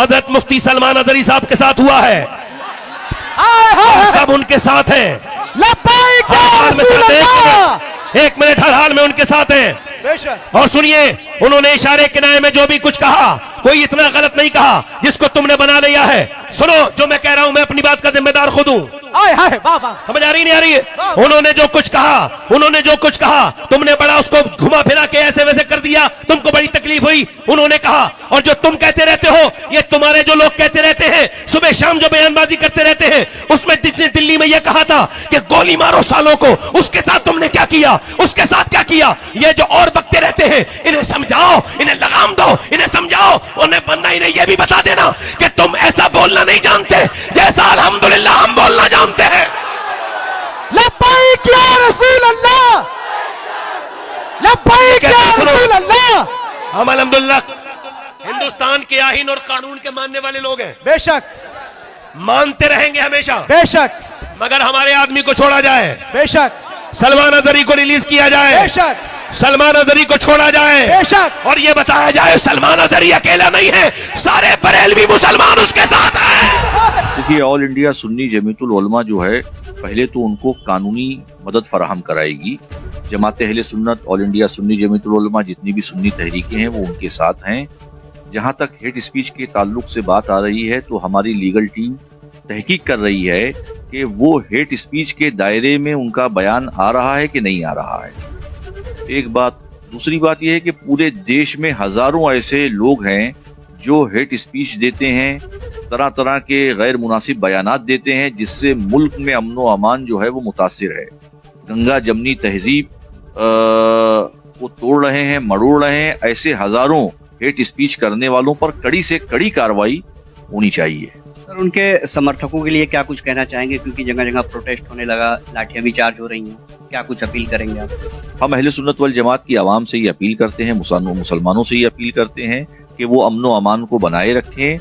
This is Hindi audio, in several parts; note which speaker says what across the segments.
Speaker 1: हजरत मुफ्ती सलमान अजहरी साहब के साथ हुआ है, हम सब उनके साथ हैं। एक मिनट, हर हाल में उनके साथ हैं। और सुनिए, उन्होंने इशारे किनारे में जो भी कुछ कहा, कोई इतना गलत नहीं कहा जिसको तुमने बना लिया है। सुनो, जो मैं कह रहा हूं, मैं अपनी बात का जिम्मेदार खुद हूं। समझ आ रही नहीं आ रही है? उन्होंने जो कुछ कहा, तुमने बड़ा उसको घुमा फिरा के ऐसे वैसे कर दिया, तुमको बड़ी तकलीफ हुई। उन्होंने कहा, और जो तुम कहते रहते हो, ये तुम्हारे जो लोग कहते रहते हैं, सुबह शाम जो बयानबाजी करते रहते हैं, उसमें दिल्ली में यह कहा था कि गोली मारो सालों को, उसके साथ तुमने क्या किया, उसके साथ क्या किया? ये जो और बकते रहते हैं, इन्हें समझाओ, इन्हें लगाम दो, इन्हें समझाओ, उन्हें बनना, इन्हें यह भी बता देना कि तुम ऐसा बोलना नहीं जानते जैसा अल्हम्दुलिल्लाह हम बोलना जानते हैं।
Speaker 2: लब्बैक या रसूल अल्लाह, लब्बैक या रसूल अल्लाह।
Speaker 1: हम अल्हम्दुलिल्लाह हिंदुस्तान के आईन और कानून के मानने वाले लोग हैं,
Speaker 2: बेशक
Speaker 1: मानते रहेंगे हमेशा,
Speaker 2: बेशक,
Speaker 1: मगर हमारे आदमी को छोड़ा जाए,
Speaker 2: बेशक,
Speaker 1: सलमान अजहरी को रिलीज किया जाए,
Speaker 2: बेशक,
Speaker 1: सलमान अजहरी को छोड़ा जाए,
Speaker 2: बेशक,
Speaker 1: और ये बताया जाए सलमान अजहरी अकेला नहीं है, सारे बरेलवी मुसलमान उसके साथ हैं।
Speaker 3: देखिए, ऑल इंडिया सुन्नी जमीयतुल उलमा जो है, पहले तो उनको कानूनी मदद फराहम कराएगी। जमात अहले सुन्नत, ऑल इंडिया सुन्नी जमीयतुल उलमा, जितनी भी सुन्नी तहरीकें हैं वो उनके साथ हैं। जहां तक हेट स्पीच के ताल्लुक से बात आ रही है, तो हमारी लीगल टीम तहकीक कर रही है कि वो हेट स्पीच के दायरे में उनका बयान आ रहा है कि नहीं आ रहा है। एक बात। दूसरी बात यह है कि पूरे देश में हजारों ऐसे लोग हैं जो हेट स्पीच देते हैं, तरह तरह के गैर मुनासिब बयानात देते हैं, जिससे मुल्क में अमन व अमान जो है वो मुतासिर है। गंगा जमनी तहजीब को तोड़ रहे हैं, मरोड़ रहे हैं। ऐसे हजारों हेट स्पीच करने वालों पर कड़ी से कड़ी कार्रवाई होनी चाहिए।
Speaker 4: सर, उनके समर्थकों के लिए क्या कुछ कहना चाहेंगे, क्योंकि जगह जगह प्रोटेस्ट होने लगा, लाठियां भी चार्ज हो रही हैं, क्या कुछ अपील करेंगे आप?
Speaker 3: हम अहले सुन्नत वल जमात की आवाम से ये अपील करते हैं, मुसलमानों से ये अपील करते हैं कि वो अमन व अमान को बनाए रखें,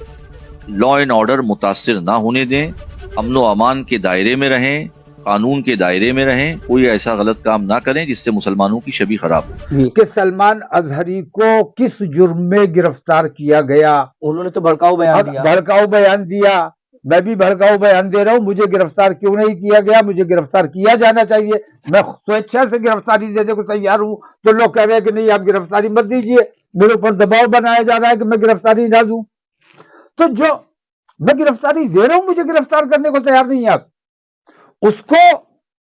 Speaker 3: लॉ एंड ऑर्डर मुतासिर ना होने दें, अमन व अमान के दायरे में रहें, कानून के दायरे में रहें, कोई ऐसा गलत काम ना करें जिससे मुसलमानों की छवि खराब हो।
Speaker 5: कि सलमान अजहरी को किस जुर्म में गिरफ्तार किया गया?
Speaker 4: उन्होंने तो भड़काऊ बयान दिया।
Speaker 5: भड़काऊ बयान दिया, मैं भी भड़काऊ बयान दे रहा हूँ। मुझे गिरफ्तार क्यों नहीं किया गया? मुझे गिरफ्तार किया जाना चाहिए। मैं स्वेच्छा से गिरफ्तारी देने को तैयार हूँ, तो लोग कह रहे हैं कि नहीं, आप गिरफ्तारी मत दीजिए, मेरे ऊपर दबाव बनाया जा रहा है कि मैं गिरफ्तारी ना दूं। तो जो मैं गिरफ्तारी दे रहा हूं, मुझे गिरफ्तार करने को तैयार नहीं है आप। उसको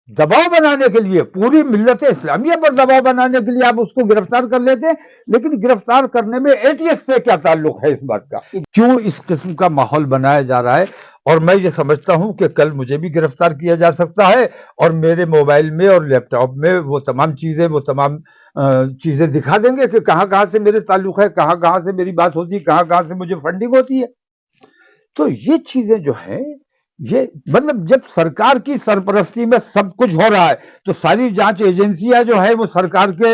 Speaker 5: दबाव बनाने के लिए, पूरी मिल्लत इस्लामिया पर दबाव बनाने के लिए आप उसको गिरफ्तार कर लेते हैं। लेकिन गिरफ्तार करने में एटीएस से क्या ताल्लुक है इस बात का? क्यों इस किस्म का माहौल बनाया जा रहा है? और मैं ये समझता हूं कि कल मुझे भी गिरफ्तार किया जा सकता है, और मेरे मोबाइल में और लैपटॉप में वो तमाम चीजें दिखा देंगे कि कहां कहां से मेरे ताल्लुक है, कहां कहां से मेरी बात होती है, कहां कहां से मुझे फंडिंग होती है। तो ये चीजें जो है, ये मतलब जब सरकार की सरपरस्ती में सब कुछ हो रहा है, तो सारी जांच एजेंसियां जो है वो सरकार के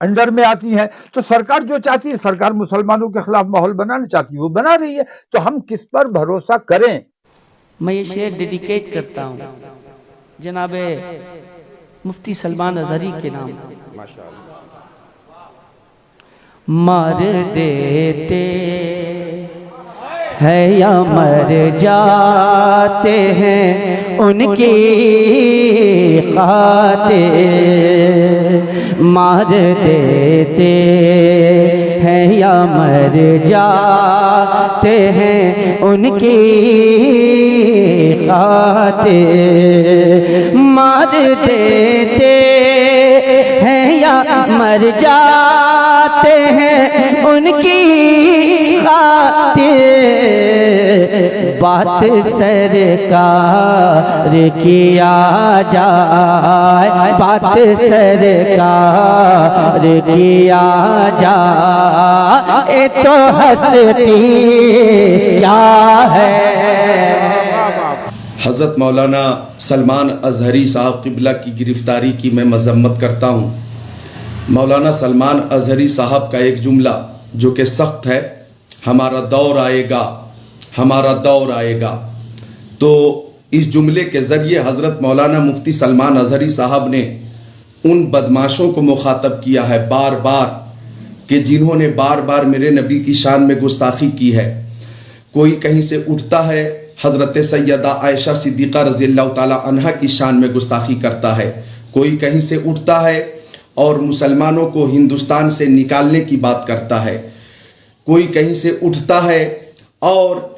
Speaker 5: अंडर में आती हैं। तो सरकार जो चाहती है, सरकार मुसलमानों के खिलाफ माहौल बनाना चाहती है, वो बना रही है। तो हम किस पर भरोसा करें?
Speaker 6: मैं ये शेर डेडिकेट करता हूँ जनाबे मुफ्ती सलमान अजहरी के नाम। मार देते है या मर जाते हैं उनकी खातिर, मार देते हैं या मर जाते हैं उनकी खातिर, मार देते हैं या मर जाते हैं उनकी खातिर। बात सरकार किया जाए, बात सरकार किया जाए, तो हंसती क्या है।
Speaker 7: हज़रत मौलाना सलमान अजहरी साहब क़िबला की गिरफ़्तारी की मैं मज़म्मत करता हूँ। मौलाना सलमान अजहरी साहब का एक जुमला जो कि सख्त है, हमारा दौर आएगा, हमारा दौर आएगा। तो इस जुमले के ज़रिए हज़रत मौलाना मुफ्ती सलमान अजहरी साहब ने उन बदमाशों को मुखातब किया है बार बार, कि जिन्होंने बार बार मेरे नबी की शान में गुस्ताखी की है, कोई कहीं से उठता है हज़रत सैयदा आयशा सिद्दीक़ा रज़ियल्लाहु ताला अन्हा की शान में गुस्ताखी करता है, कोई कहीं से उठता है और मुसलमानों को हिंदुस्तान से निकालने की बात करता है, कोई कहीं से उठता है और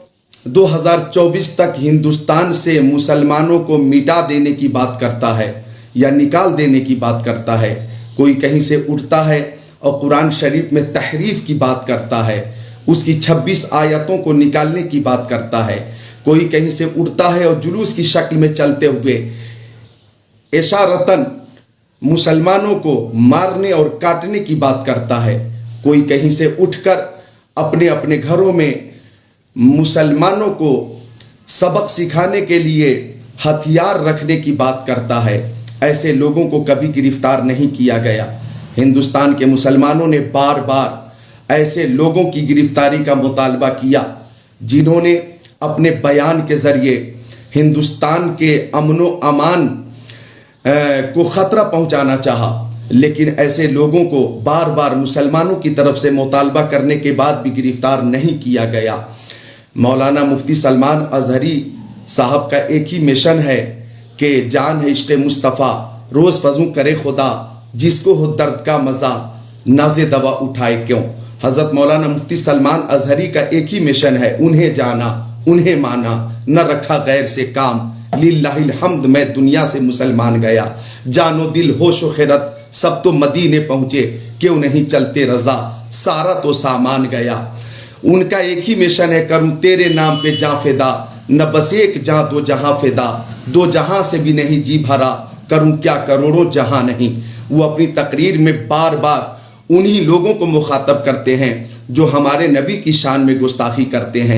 Speaker 7: 2024 तक हिंदुस्तान से मुसलमानों को मिटा देने की बात करता है या निकाल देने की बात करता है, कोई कहीं से उठता है और कुरान शरीफ में तहरीफ की बात करता है, उसकी 26 आयतों को निकालने की बात करता है, कोई कहीं से उठता है और जुलूस की शक्ल में चलते हुए इशारतन मुसलमानों को मारने और काटने की बात करता है, कोई कहीं से उठकर अपने अपने घरों में मुसलमानों को सबक सिखाने के लिए हथियार रखने की बात करता है। ऐसे लोगों को कभी गिरफ्तार नहीं किया गया। हिंदुस्तान के मुसलमानों ने बार बार ऐसे लोगों की गिरफ्तारी का मुतालबा किया जिन्होंने अपने बयान के ज़रिए हिंदुस्तान के अमनो अमान को ख़तरा पहुंचाना चाहा, लेकिन ऐसे लोगों को बार बार मुसलमानों की तरफ से मुतालबा करने के बाद भी गिरफ्तार नहीं किया गया। मौलाना मुफ्ती सलमान अजहरी साहब का एक ही मिशन है कि जान है इश्क़ मुस्तफ़ा, रोज़ फजू करे खुदा, जिसको हो दर्द का मज़ा, नाज़े दवा उठाए क्यों। हज़रत मौलाना मुफ्ती सलमान अजहरी का एक ही मिशन है, उन्हें जाना, उन्हें माना, न रखा गैर से काम, लिल्लाहिल हम्द मैं दुनिया से मुसलमान गया, जानो दिल होश व खैरत सब तो मदीने पहुँचे, क्यों नहीं चलते रज़ा, सारा तो सामान गया। उनका एक ही मिशन है, करूँ तेरे नाम पे जा फिदा, न बस एक जहाँ दो जहाँ फिदा, दो जहाँ से भी नहीं जी भरा, करूँ क्या करोड़ों जहाँ नहीं। वो अपनी तकरीर में बार बार उन्हीं लोगों को मुखातब करते हैं जो हमारे नबी की शान में गुस्ताखी करते हैं।